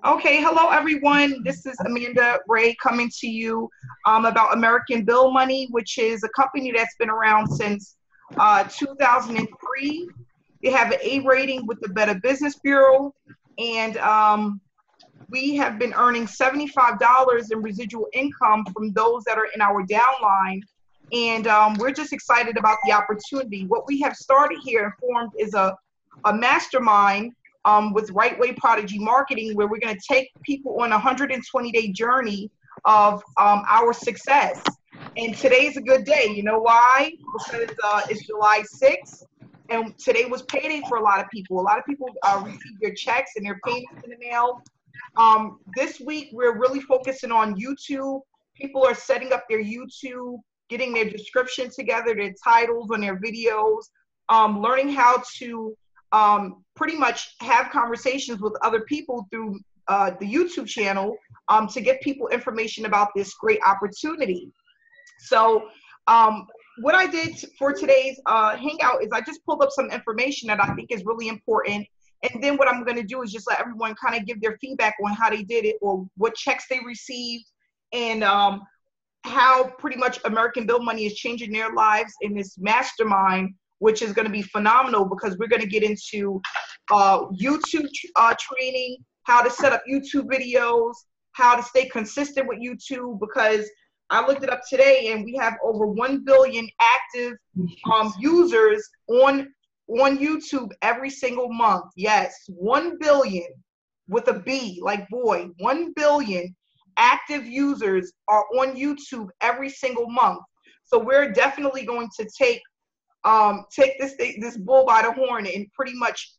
Okay, hello everyone. This is Amanda Ray coming to you about American Bill Money, which is a company that's been around since 2003. They have an A rating with the Better Business Bureau, and we have been earning $75 in residual income from those that are in our downline. And we're just excited about the opportunity. What we have started here and formed is a mastermind with Right Way Prodigy Marketing, where we're going to take people on a 120-day journey of our success. And today's a good day. You know why? Because it's July 6th, and today was payday for a lot of people. A lot of people received their checks and their payments in the mail. This week, we're really focusing on YouTube. People are setting up their YouTube, getting their description together, their titles on their videos, learning how to pretty much have conversations with other people through the YouTube channel to get people information about this great opportunity. So what I did for today's Hangout is I just pulled up some information that I think is really important. And then what I'm going to do is just let everyone kind of give their feedback on how they did it or what checks they received and how pretty much American Bill Money is changing their lives in this mastermind, which is going to be phenomenal because we're going to get into YouTube training, how to set up YouTube videos, how to stay consistent with YouTube, because I looked it up today and we have over 1 billion active users on YouTube every single month. Yes, 1 billion with a B, like boy, 1 billion active users are on YouTube every single month. So we're definitely going to take this bull by the horn and pretty much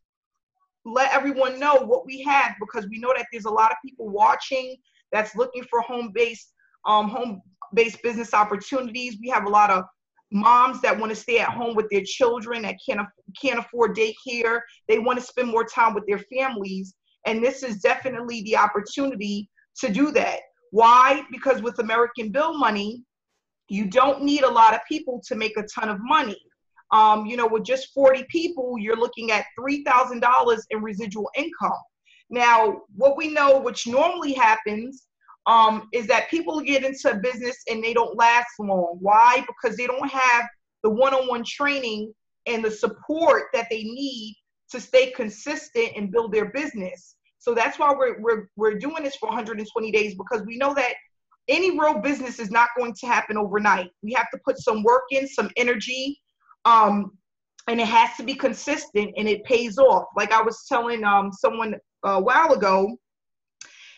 let everyone know what we have, because we know that there's a lot of people watching that's looking for home-based business opportunities. We have a lot of moms that want to stay at home with their children that can't afford daycare. They want to spend more time with their families, and this is definitely the opportunity to do that. Why? Because with American Bill Money, you don't need a lot of people to make a ton of money. With just 40 people, you're looking at $3,000 in residual income. Now, what we know, which normally happens, is that people get into a business and they don't last long. Why? Because they don't have the one-on-one training and the support that they need to stay consistent and build their business. So that's why we're doing this for 120 days, because we know that any real business is not going to happen overnight. We have to put some work in, some energy, and it has to be consistent, and it pays off. Like I was telling someone a while ago,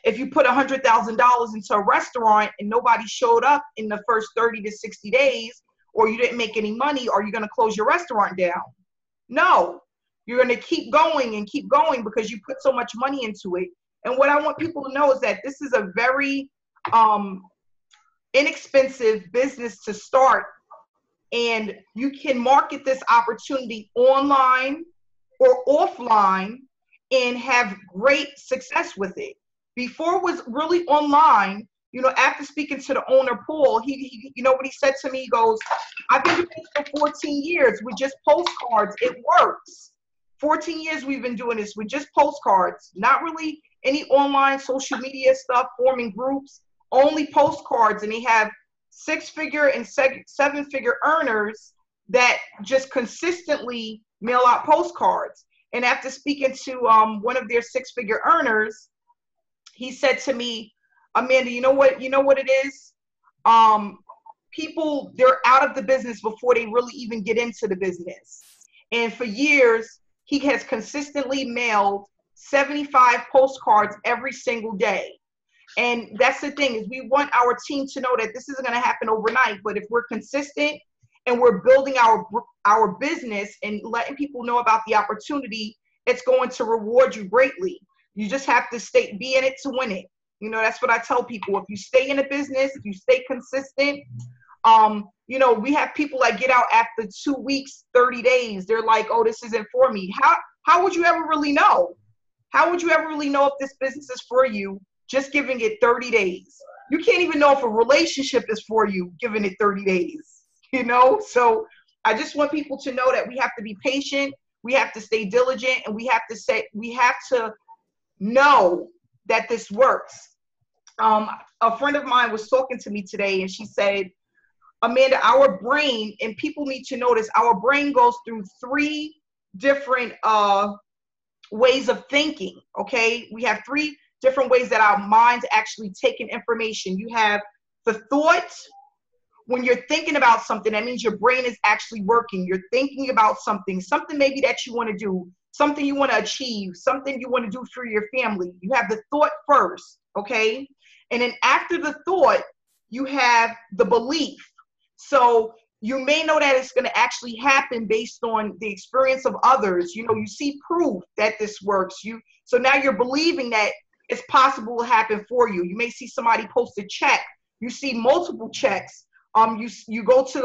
if you put $100,000 into a restaurant and nobody showed up in the first 30 to 60 days, or you didn't make any money, are you going to close your restaurant down? No. You're going to keep going and keep going because you put so much money into it. And what I want people to know is that this is a very inexpensive business to start. And you can market this opportunity online or offline and have great success with it. Before it was really online, after speaking to the owner, Paul, he what he said to me, he goes, I've been doing this for 14 years with just postcards. It works. 14 years we've been doing this with just postcards, not really any online social media stuff, forming groups, only postcards. And they have 6-figure and 7-figure earners that just consistently mail out postcards. And after speaking to one of their 6-figure earners, he said to me, Amanda, you know what it is? People, they're out of the business before they really even get into the business. And for years, he has consistently mailed 75 postcards every single day. And that's the thing, is we want our team to know that this isn't going to happen overnight, but if we're consistent and we're building our business and letting people know about the opportunity, it's going to reward you greatly. You just have to be in it to win it. That's what I tell people. If you stay in a business, if you stay consistent, we have people that get out after 2 weeks, 30 days. They're like, oh, this isn't for me. How would you ever really know? How would you ever really know if this business is for you just giving it 30 days? You can't even know if a relationship is for you giving it 30 days, So I just want people to know that we have to be patient. We have to stay diligent, and we have to know that this works. A friend of mine was talking to me today, and she said, Amanda, our brain, and people need to notice, our brain goes through 3 different ways of thinking, okay? We have 3 different ways that our minds actually take in information. You have the thought. When you're thinking about something, that means your brain is actually working. You're thinking about something maybe that you want to do, something you want to achieve, something you want to do for your family. You have the thought first, okay? And then after the thought, you have the belief. So you may know that it's going to actually happen based on the experience of others. You know, you see proof that this works. So now you're believing that it's possible to happen for you. You may see somebody post a check. You see multiple checks. You go to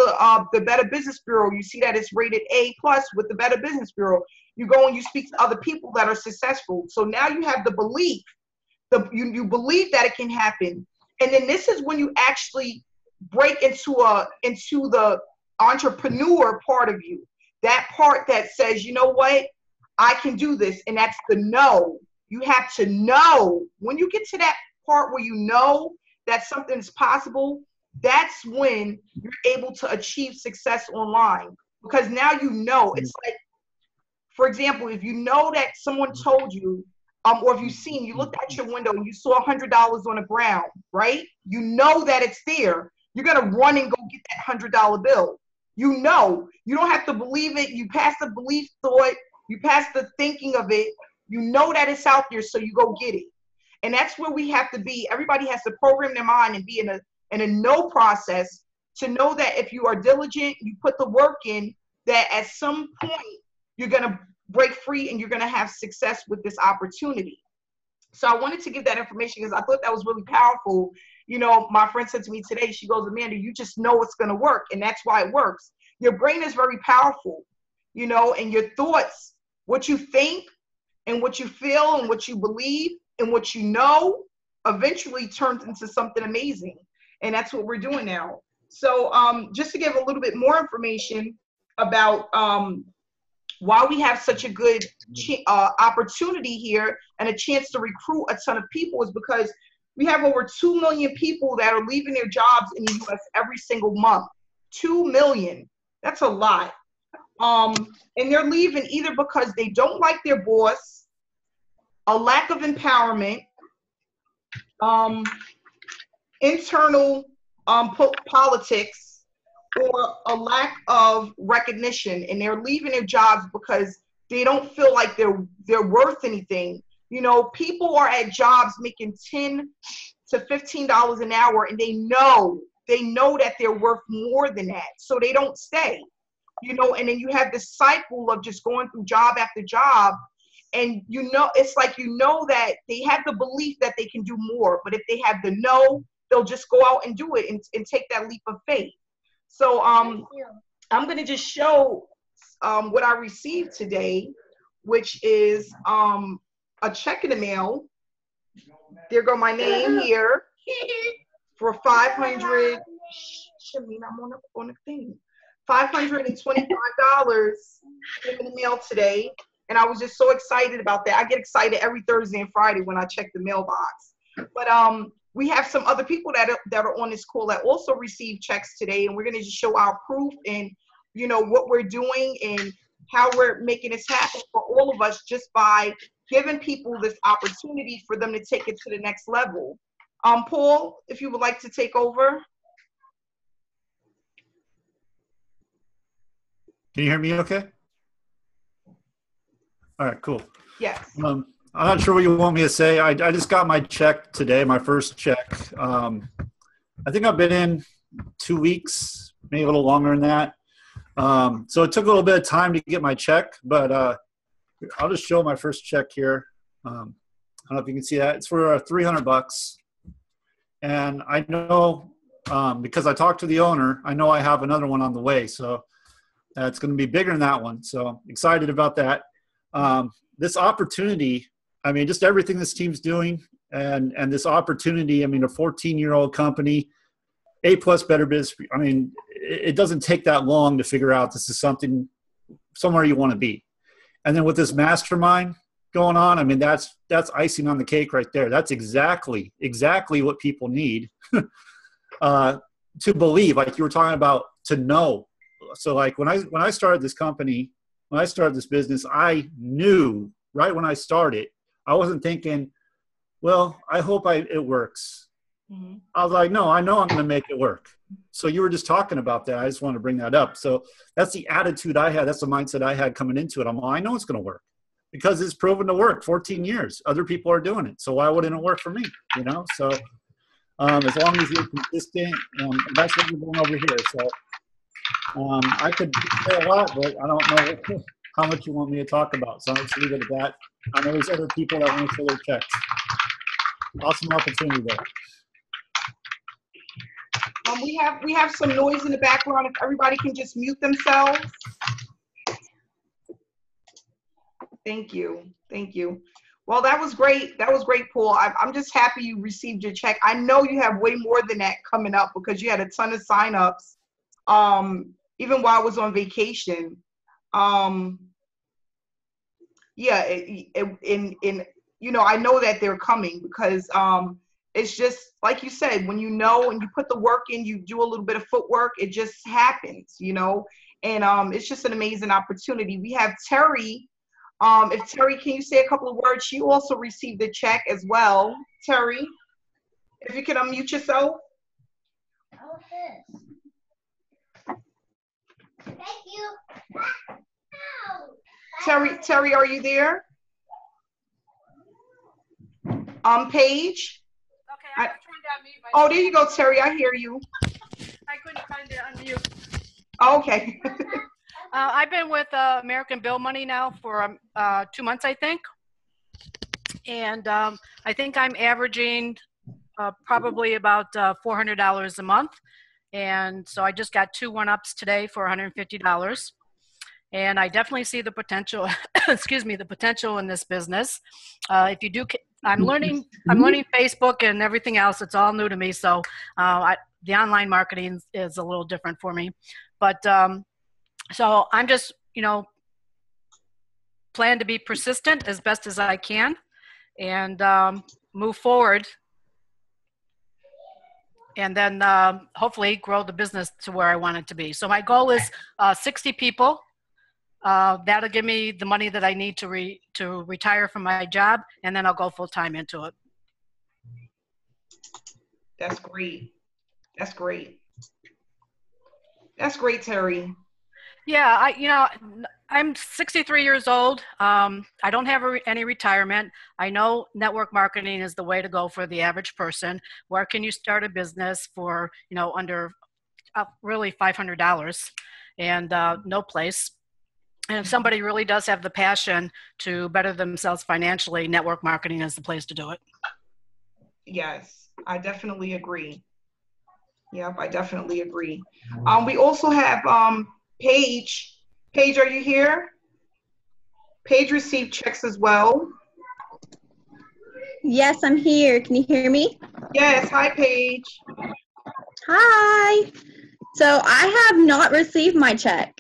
the Better Business Bureau. You see that it's rated A+ with the Better Business Bureau. You go and you speak to other people that are successful. So now you have the belief. You believe that it can happen. And then this is when you actually break into the entrepreneur part of you. That part that says, you know what, I can do this. And that's the know. You have to know. When you get to that part where you know that something's possible, that's when you're able to achieve success online. Because now you know. It's like, for example, if you know that someone told you, or if you looked out your window and you saw $100 on the ground, right? You know that it's there. You're going to run and go get that $100 bill. You know. You don't have to believe it. You pass the belief thought. You pass the thinking of it. You know that it's out there, so you go get it. And that's where we have to be. Everybody has to program their mind and be in a know process to know that if you are diligent, you put the work in, that at some point you're going to break free and you're going to have success with this opportunity. So I wanted to give that information because I thought that was really powerful. You know, my friend said to me today, she goes, Amanda, you just know it's going to work. And that's why it works. Your brain is very powerful, you know, and your thoughts, what you think and what you feel and what you believe and what you know eventually turns into something amazing. And that's what we're doing now. So just to give a little bit more information about why we have such a good opportunity here and a chance to recruit a ton of people is because we have over 2 million people that are leaving their jobs in the US every single month. 2 million. That's a lot. And they're leaving either because they don't like their boss, a lack of empowerment, internal politics, or a lack of recognition. And they're leaving their jobs because they don't feel like they're worth anything. You know, people are at jobs making $10 to $15 an hour, and they know that they're worth more than that. So they don't stay, you know, and then you have this cycle of just going through job after job. And, you know, it's like, you know, that they have the belief that they can do more, but if they have the no, they'll just go out and do it and take that leap of faith. So I'm going to just show what I received today, which is a check in the mail. There go my name here for $500. Shameen, I'm on the thing. $525 came in the mail today. And I was just so excited about that. I get excited every Thursday and Friday when I check the mailbox. But we have some other people that are on this call that also received checks today. And we're going to just show our proof and, you know, what we're doing and how we're making this happen for all of us just by giving people this opportunity for them to take it to the next level. Paul, if you would like to take over. Can you hear me okay? All right, cool. Yes. I'm not sure what you want me to say. I just got my check today, my first check. I think I've been in 2 weeks, maybe a little longer than that. So it took a little bit of time to get my check, but I'll just show my first check here. I don't know if you can see that. It's for $300. And I know because I talked to the owner, I know I have another one on the way. So it's going to be bigger than that one. So excited about that. This opportunity, I mean, just everything this team's doing and this opportunity, I mean, a 14-year-old company, A+ Better Biz, I mean, it doesn't take that long to figure out this is somewhere you want to be. And then with this mastermind going on, I mean, that's icing on the cake right there. That's exactly what people need to believe, like you were talking about, to know. So like when I started this company, when I started this business, I knew right when I started, I wasn't thinking, well, I hope it works. Mm-hmm. I was like, no, I know I'm going to make it work. So you were just talking about that. I just wanted to bring that up. So that's the attitude I had. That's the mindset I had coming into it. I know it's going to work because it's proven to work. 14 years. Other people are doing it. So why wouldn't it work for me? You know? So as long as you're consistent, that's what we're doing over here. So I could say a lot, but I don't know how much you want me to talk about. So I'll just leave it at that. I know there's other people that want to fill their checks. Awesome opportunity there. We have some noise in the background. If everybody can just mute themselves. Thank you. Well, that was great. That was great, Paul. I'm just happy you received your check. I know you have way more than that coming up because you had a ton of signups, even while I was on vacation. Yeah, I know that they're coming because it's just like you said, when you know and you put the work in, you do a little bit of footwork, it just happens, and it's just an amazing opportunity. We have Terry. If Terry, can you say a couple of words? She also received a check as well. Terry, if you can unmute yourself. Thank you. Terry, are you there? Paige? Okay, I was trying to unmute myself. Oh, there you go, Terry. I hear you. I couldn't find it unmute. Okay. I've been with American Bill Money now for 2 months, I think. And I think I'm averaging probably about $400 a month. And so I just got 2 one-ups today for $150. And I definitely see the potential, the potential in this business. If you do, I'm learning Facebook and everything else. It's all new to me. So the online marketing is a little different for me. But so I'm just, plan to be persistent as best as I can and move forward. And then hopefully grow the business to where I want it to be. So my goal is 60 people. That'll give me the money that I need to retire from my job, and then I'll go full time into it. That's great. That's great. That's great, Terry. Yeah, I'm 63 years old. I don't have any retirement. I know network marketing is the way to go for the average person. Where can you start a business for, under really $500 and no place? And if somebody really does have the passion to better themselves financially, network marketing is the place to do it. Yes, I definitely agree. Yep, I definitely agree. We also have Paige. Paige, are you here? Paige received checks as well. Yes, I'm here. Can you hear me? Yes. Hi, Paige. Hi. So I have not received my check.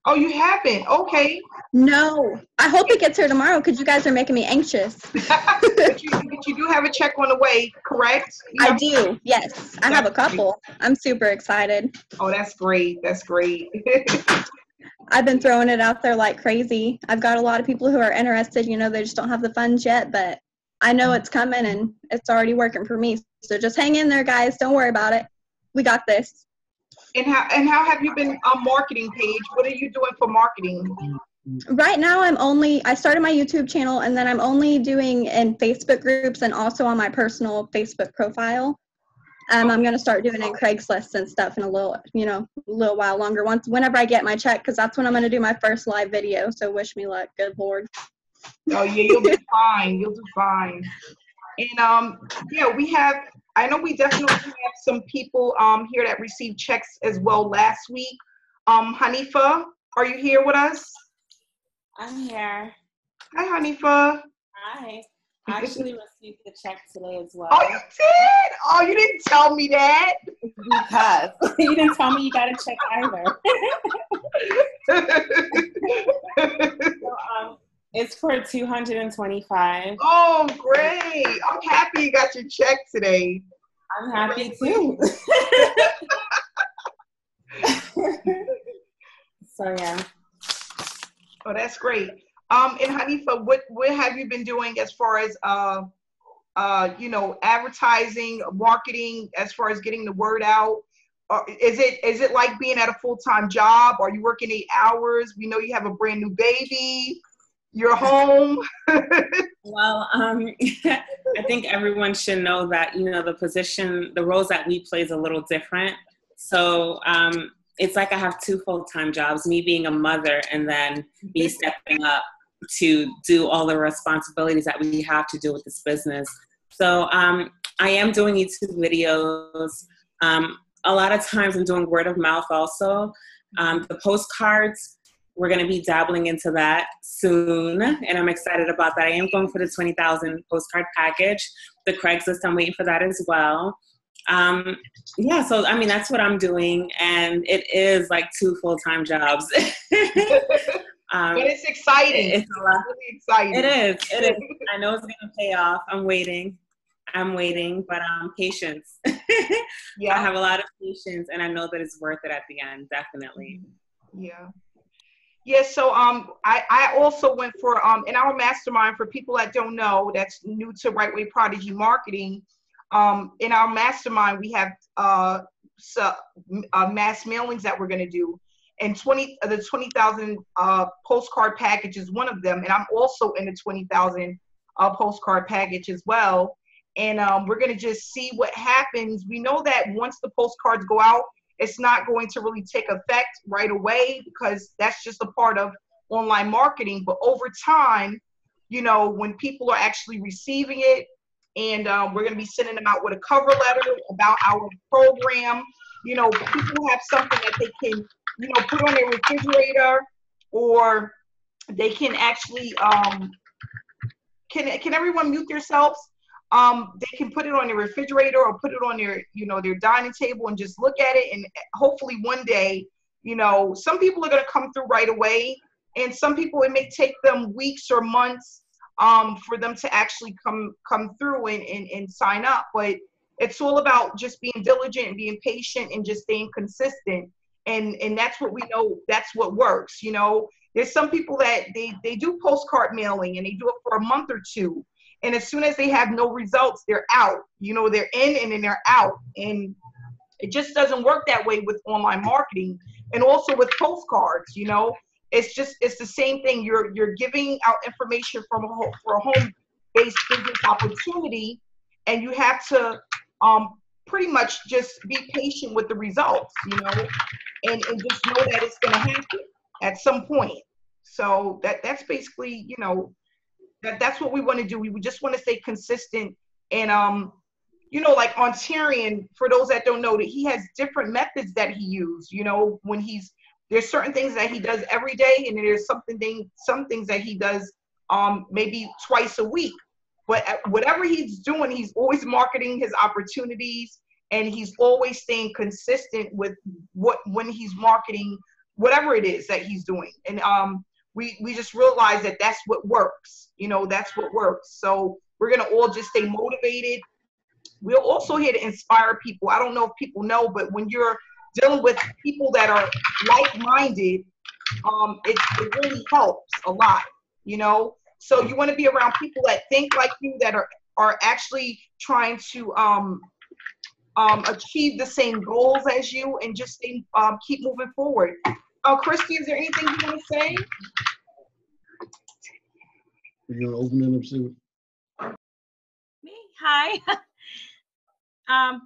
Oh, you haven't? Okay. No. I hope it gets here tomorrow because you guys are making me anxious. but you do have a check on the way, correct? I do. Yes. I have a couple. I'm super excited. Oh, that's great. That's great. I've been throwing it out there like crazy. I've got a lot of people who are interested. They just don't have the funds yet, but I know it's coming and it's already working for me. So just hang in there, guys. Don't worry about it. We got this. And how have you been marketing, Paige? What are you doing for marketing? Right now, I started my YouTube channel, and then I'm only doing in Facebook groups and also on my personal Facebook profile. I'm going to start doing in Craigslist and stuff in a little while longer. Whenever I get my check, because that's when I'm going to do my first live video. So wish me luck. Good Lord. Oh yeah, you'll do fine. You'll do fine. And I know we definitely have some people here that received checks as well last week. Hanifa, are you here with us? I'm here. Hi, Hanifa. Hi. I actually received the check today as well. Oh, you did? Oh, you didn't tell me that. Because you didn't tell me you got a check either. It's for 225. Oh, great. I'm happy you got your check today. I'm happy too. So yeah. Oh, that's great. And Hanifa, what have you been doing as far as advertising, marketing, as far as getting the word out? Is it like being at a full-time job? Are you working 8 hours? We know you have a brand new baby. You're home. Well, I think everyone should know that, the roles that we play is a little different. So it's like I have 2 full-time jobs, me being a mother and then me stepping up to do all the responsibilities that we have to do with this business. So I am doing YouTube videos. A lot of times I'm doing word of mouth also. The postcards, we're going to be dabbling into that soon, and I'm excited about that. I am going for the 20,000 postcard package. The Craigslist, I'm waiting for that as well. So I mean, that's what I'm doing, and it is like 2 full-time jobs. But it's exciting. It's a lot. Really exciting. It is. I know it's going to pay off. I'm waiting, but patience. Yeah. I have a lot of patience, and I know that it's worth it at the end, definitely. Yeah. Yeah, so I also went for, in our mastermind, for people that don't know, that's new to Right Way Prodigy Marketing, in our mastermind, we have mass mailings that we're going to do. And the 20,000 postcard package is one of them. And I'm also in the 20,000 postcard package as well. And we're going to just see what happens. We know that once the postcards go out, it's not going to really take effect right away because that's just a part of online marketing. But over time, when people are actually receiving it, and we're going to be sending them out with a cover letter about our program, people have something that they can, put on their refrigerator, or they can actually, can everyone mute themselves? They can put it on their refrigerator or put it on their, their dining table and just look at it. And hopefully one day, some people are going to come through right away. And some people, it may take them weeks or months for them to actually come through and sign up. But it's all about just being diligent and being patient and just staying consistent. And that's what we know, that's what works. There's some people that they do postcard mailing and they do it for a month or 2. And as soon as they have no results, they're out. They're in and then they're out. And it just doesn't work that way with online marketing. And also with postcards, it's the same thing. You're giving out information for a home-based business opportunity, and you have to pretty much just be patient with the results, and just know that it's going to happen at some point. So that's basically, that's what we want to do. We just want to stay consistent. And, like Ontarian, for those that don't know, that he has different methods that he uses, when there's certain things that he does every day, and there's some things that he does maybe twice a week. But whatever he's doing, he's always marketing his opportunities, and he's always staying consistent with when he's marketing whatever it is that he's doing. And we just realize that that's what works. That's what works. So we're going to all just stay motivated. We're also here to inspire people. I don't know if people know, but when you're dealing with people that are like-minded, it really helps a lot, So you want to be around people that think like you, that are actually trying to achieve the same goals as you, and just keep moving forward. Christy, is there anything you want to say? You're opening up soon. Me? Hi.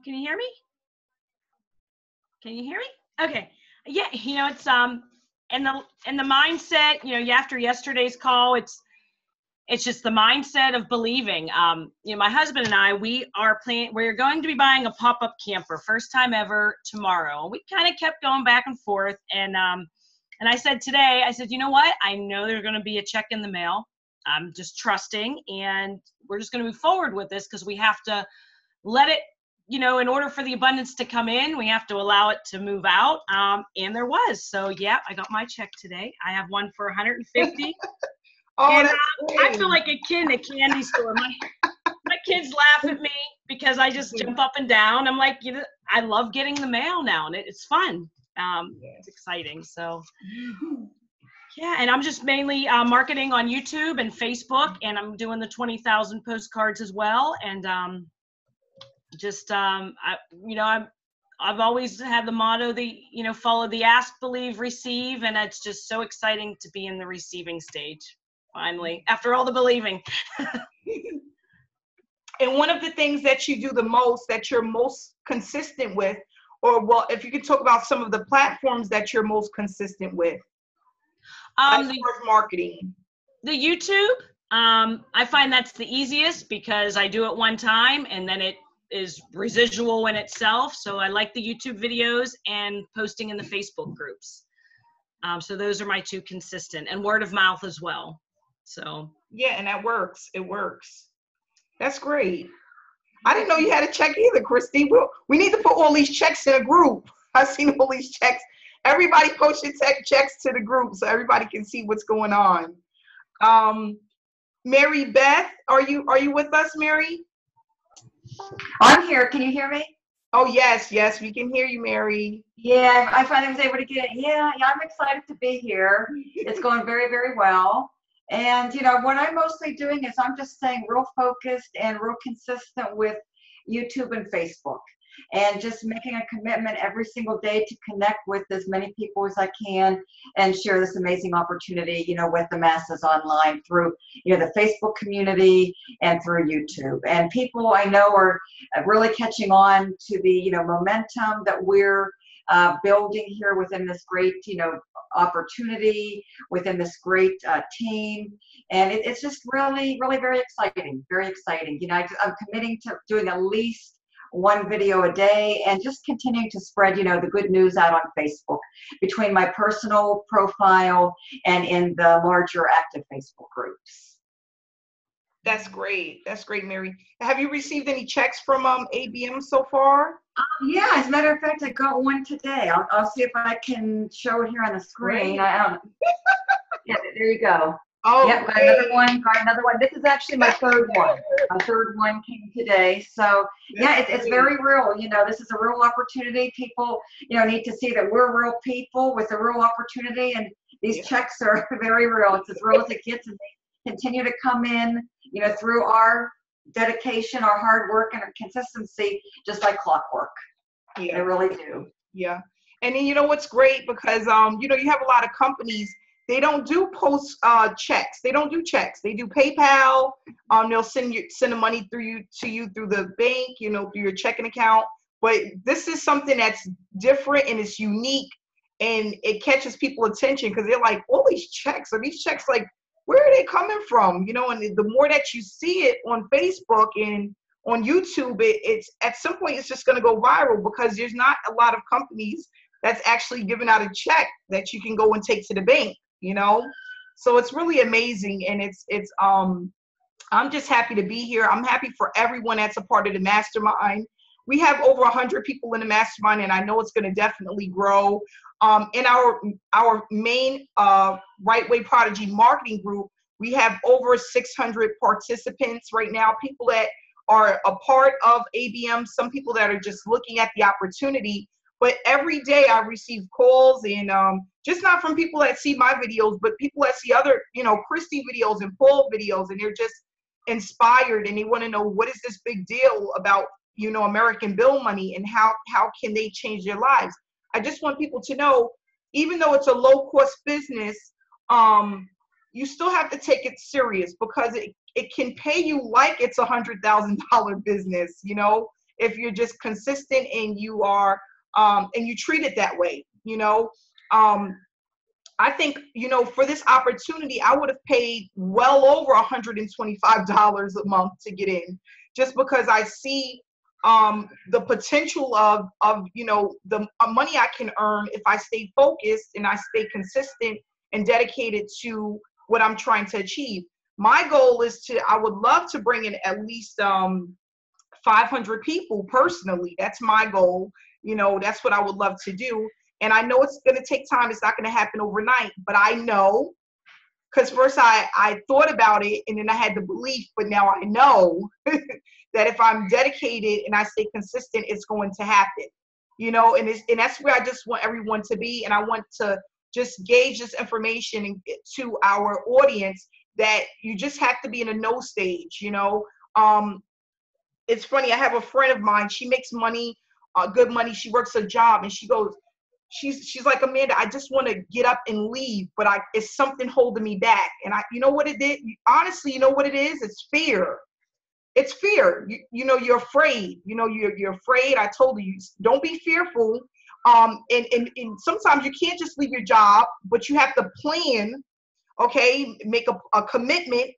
Can you hear me? Can you hear me? Okay. Yeah, it's in the mindset, after yesterday's call, it's just the mindset of believing. My husband and I, we're going to be buying a pop-up camper, first time ever, tomorrow. We kind of kept going back and forth, and I said today, you know what? I know there's going to be a check in the mail. I'm just trusting, and we're just going to move forward with this because we have to let it, in order for the abundance to come in, we have to allow it to move out. And there was. So yeah, I got my check today. I have one for $150. Oh, And that's I great. feel like a kid in a candy store. My kids laugh at me because I just jump up and down. I'm like, I love getting the mail now, and it's fun. It's exciting. So, yeah, and I'm just mainly marketing on YouTube and Facebook, and I'm doing the 20,000 postcards as well. And I've always had the motto, follow the ask, believe, receive, and it's just so exciting to be in the receiving stage finally after all the believing. And one of the things that you do the most, that you're most consistent with, or well, if you could talk about some of the platforms that you're most consistent with, as far as marketing. The YouTube, I find that's the easiest because I do it one time and then it is residual in itself. So I like the YouTube videos and posting in the Facebook groups. So those are my two consistent, and word of mouth as well. So yeah, and that works. It works. That's great. I didn't know you had a check either, Christy. We need to put all these checks in a group. I've seen all these checks. Everybody post your checks to the group so everybody can see what's going on. Mary Beth, are you with us, Mary? I'm here. Can you hear me? Oh, yes, we can hear you, Mary. Yeah, I finally was able to get it. Yeah, I'm excited to be here. It's going very, very well. And, what I'm mostly doing is I'm just staying real focused and real consistent with YouTube and Facebook, and just making a commitment every single day to connect with as many people as I can and share this amazing opportunity, with the masses online through, the Facebook community and through YouTube. And people I know are really catching on to the, momentum that we're building here within this great, opportunity, within this great team. And it's just really, really very exciting, very exciting. I'm committing to doing at least one video a day and just continuing to spread, the good news out on Facebook between my personal profile and in the larger active Facebook groups. That's great. That's great, Mary. Have you received any checks from ABM so far? Yeah, as a matter of fact, I got one today. I'll see if I can show it here on the screen. I don't know. Yeah, there you go. Oh, yep, got another one. This is actually my third one. My third one came today. So yeah, it's very real. This is a real opportunity. People, need to see that we're real people with a real opportunity, and these checks are very real. It's as real as it gets, and they continue to come in, through our dedication, our hard work, and our consistency, just like clockwork. Yeah, they really do. Yeah, and then what's great, because you have a lot of companies. They don't do post checks. They don't do checks. They do PayPal. They'll send the money to you through the bank, through your checking account. But this is something that's different and it's unique, and it catches people's attention because they're like, all these checks, are these checks, like, where are they coming from? And the more that you see it on Facebook and on YouTube, it's at some point it's just going to go viral, because there's not a lot of companies that's actually giving out a check that you can go and take to the bank. So it's really amazing, and I'm just happy to be here. I'm happy for everyone that's a part of the Mastermind. We have over 100 people in the Mastermind, and I know it's going to definitely grow. In our main Right Way Prodigy marketing group, we have over 600 participants right now, people that are a part of ABM, some people that are just looking at the opportunity. But every day I receive calls, and just not from people that see my videos, but people that see other, Christy videos and Paul videos, and they're just inspired, and they want to know, what is this big deal about, American Bill money, and how can they change their lives? I just want people to know, even though it's a low-cost business, you still have to take it serious, because it can pay you like it's $100,000 business, if you're just consistent and you are and you treat it that way. I think, for this opportunity, I would have paid well over $125 a month to get in, just because I see the potential of the money I can earn if I stay focused and I stay consistent and dedicated to what I'm trying to achieve. My goal is I would love to bring in at least 500 people personally. That's my goal. That's what I would love to do. And I know it's going to take time. It's not going to happen overnight, but I know Because first I thought about it and then I had the belief, but now I know that if I'm dedicated and I stay consistent, it's going to happen. You know, and that's where I just want everyone to be. And I want to just gauge this information to our audience that you just have to be in a no stage, you know. It's funny, I have a friend of mine, she makes money, good money, she works a job, and she goes, she's like, Amanda, I just want to get up and leave, but it's something holding me back. And you know what it did? Honestly, you know what it is? It's fear. It's fear. You know, you're afraid. You know, you're afraid. I told you, don't be fearful. And sometimes you can't just leave your job, but you have to plan, okay, make a commitment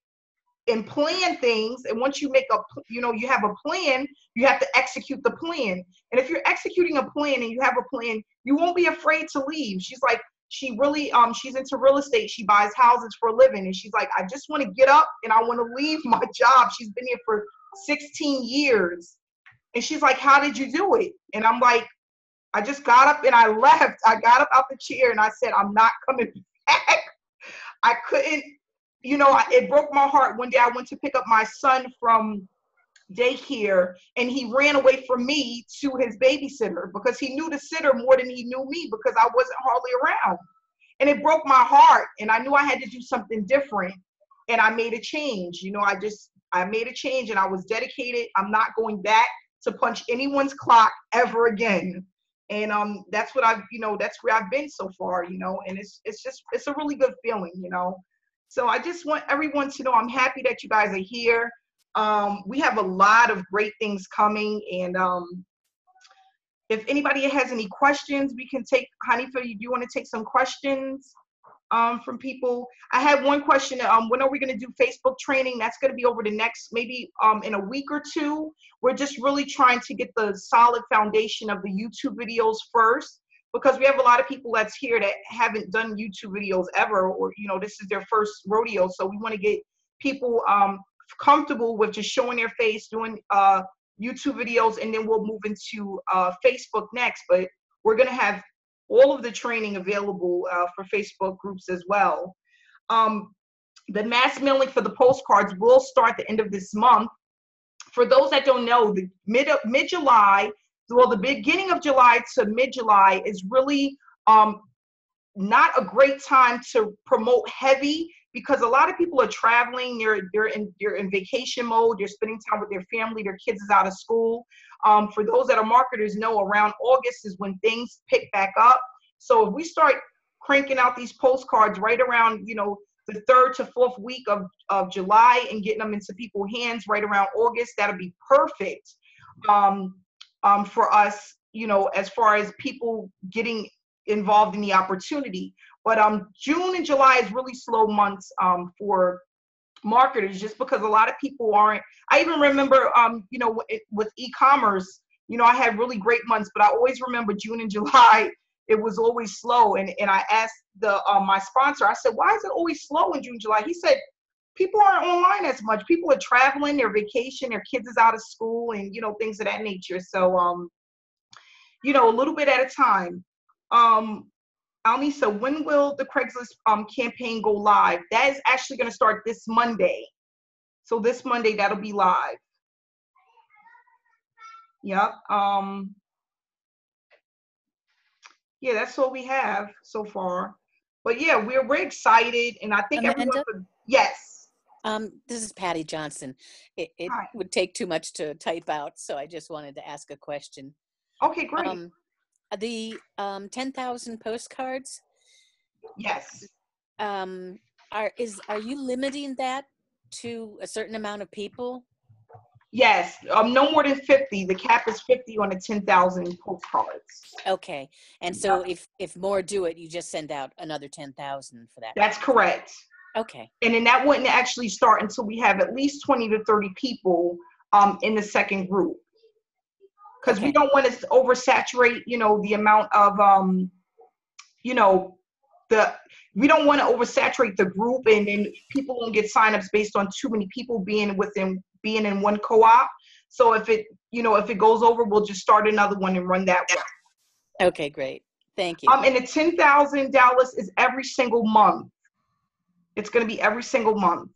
and plan things. And once you you have a plan, you have to execute the plan. And if you're executing a plan and you have a plan, you won't be afraid to leave. She's like, she really, she's into real estate. She buys houses for a living. And she's like, I just want to get up and I want to leave my job. She's been here for 16 years. And she's like, how did you do it? And I'm like, I just got up and I left. I got up out the chair and I said, I'm not coming back. I couldn't, you know, it broke my heart. One day I went to pick up my son from daycare and he ran away from me to his babysitter because he knew the sitter more than he knew me because I wasn't hardly around. And it broke my heart and I knew I had to do something different and I made a change. You know, I made a change and I was dedicated. I'm not going back to punch anyone's clock ever again. And that's what that's where I've been so far, you know, and it's a really good feeling, you know. So I just want everyone to know I'm happy that you guys are here. We have a lot of great things coming. And if anybody has any questions, we can take, Hanifa, do you want to take some questions from people? I have one question. When are we going to do Facebook training? That's going to be over the next, maybe in a week or two. We're just really trying to get the solid foundation of the YouTube videos first, because we have a lot of people that's here that haven't done YouTube videos ever, or, you know, this is their first rodeo. So we want to get people comfortable with just showing their face, doing YouTube videos, and then we'll move into Facebook next. But we're going to have all of the training available for Facebook groups as well. The mass mailing for the postcards will start the end of this month. For those that don't know, the mid-July, well, the beginning of July to mid-July is really not a great time to promote heavy, because a lot of people are traveling, they're in vacation mode, they're spending time with their family, their kids is out of school. For those that are marketers know, around August is when things pick back up. So if we start cranking out these postcards right around, you know, the 3rd to 4th week of July and getting them into people's hands right around August, that'll be perfect for us, you know, as far as people getting involved in the opportunity. But June and July is really slow months for marketers, just because a lot of people aren't. I even remember, you know, with e-commerce, you know, I had really great months, but I always remember June and July, it was always slow. And I asked my sponsor, I said, why is it always slow in June, July? He said, people aren't online as much. People are traveling, their vacation, their kids is out of school, and, you know, things of that nature. So, you know, a little bit at a time. Almisa, when will the Craigslist campaign go live? That is actually going to start this Monday. So this Monday, that'll be live. Yep. Yeah, that's all we have so far. But yeah, we're excited, and I think Amanda? Yes. This is Patty Johnson. It would take too much to type out, so I just wanted to ask a question. Okay, great. The 10,000 postcards. Yes. Are you limiting that to a certain amount of people? Yes, no more than 50. The cap is 50 on the 10,000 postcards. Okay, and so if more do it, you just send out another 10,000 for that. That's correct. Okay. And then that wouldn't actually start until we have at least 20 to 30 people in the second group. Because we don't want to oversaturate, you know, the amount of, you know, we don't want to oversaturate the group, and then people won't get signups based on too many people being in one co-op. So if it goes over, we'll just start another one and run that one. Okay, great. Thank you. And the $10,000 is every single month. It's going to be every single month.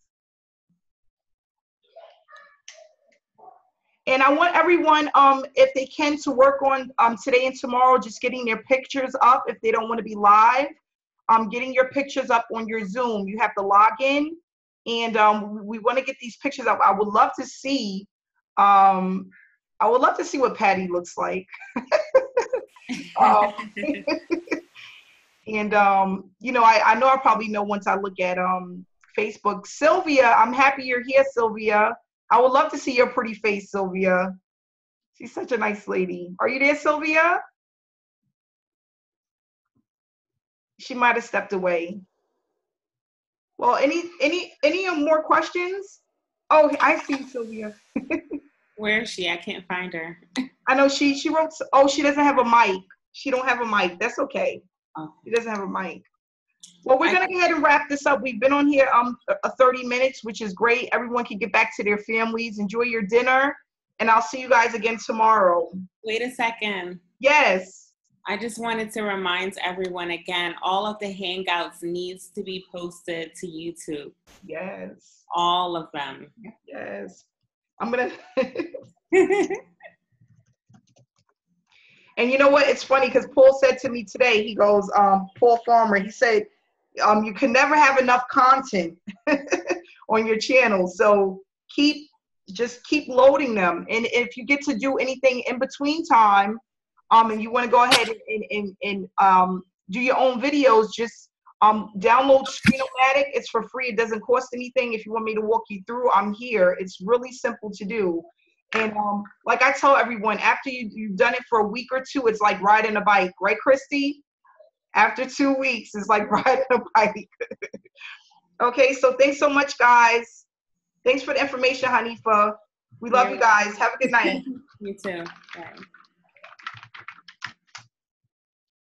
And I want everyone, if they can, to work on today and tomorrow, just getting their pictures up if they don't want to be live. Getting your pictures up on your Zoom. You have to log in, and we want to get these pictures up. I would love to see what Patty looks like. And you know, I know I probably know once I look at Facebook. Sylvia, I'm happy you're here, Sylvia. I would love to see your pretty face, Sylvia. She's such a nice lady. Are you there, Sylvia? She might have stepped away. Well, any more questions? Oh, I see Sylvia. Where is she? I can't find her. I know she wrote. Oh, she doesn't have a mic. She don't have a mic. That's okay. Oh. She doesn't have a mic. Well, we're gonna go ahead and wrap this up. We've been on here 30 minutes, which is great. Everyone can get back to their families. Enjoy your dinner, and I'll see you guys again tomorrow. Wait a second. Yes. I just wanted to remind everyone again, all of the Hangouts needs to be posted to YouTube. Yes. All of them. Yes. I'm gonna. And you know what? It's funny because Paul said to me today, he goes, Paul Farmer, he said, you can never have enough content on your channel. So just keep loading them. And if you get to do anything in between time, and you want to go ahead and do your own videos, just download Screenomatic. It's for free. It doesn't cost anything. If you want me to walk you through, I'm here. It's really simple to do. And like I tell everyone, after you've done it for a week or two, it's like riding a bike. Right, Christy? After 2 weeks, it's like riding a bike. Okay, so thanks so much, guys. Thanks for the information, Hanifa. We love you guys. Have a good night. You too. Bye.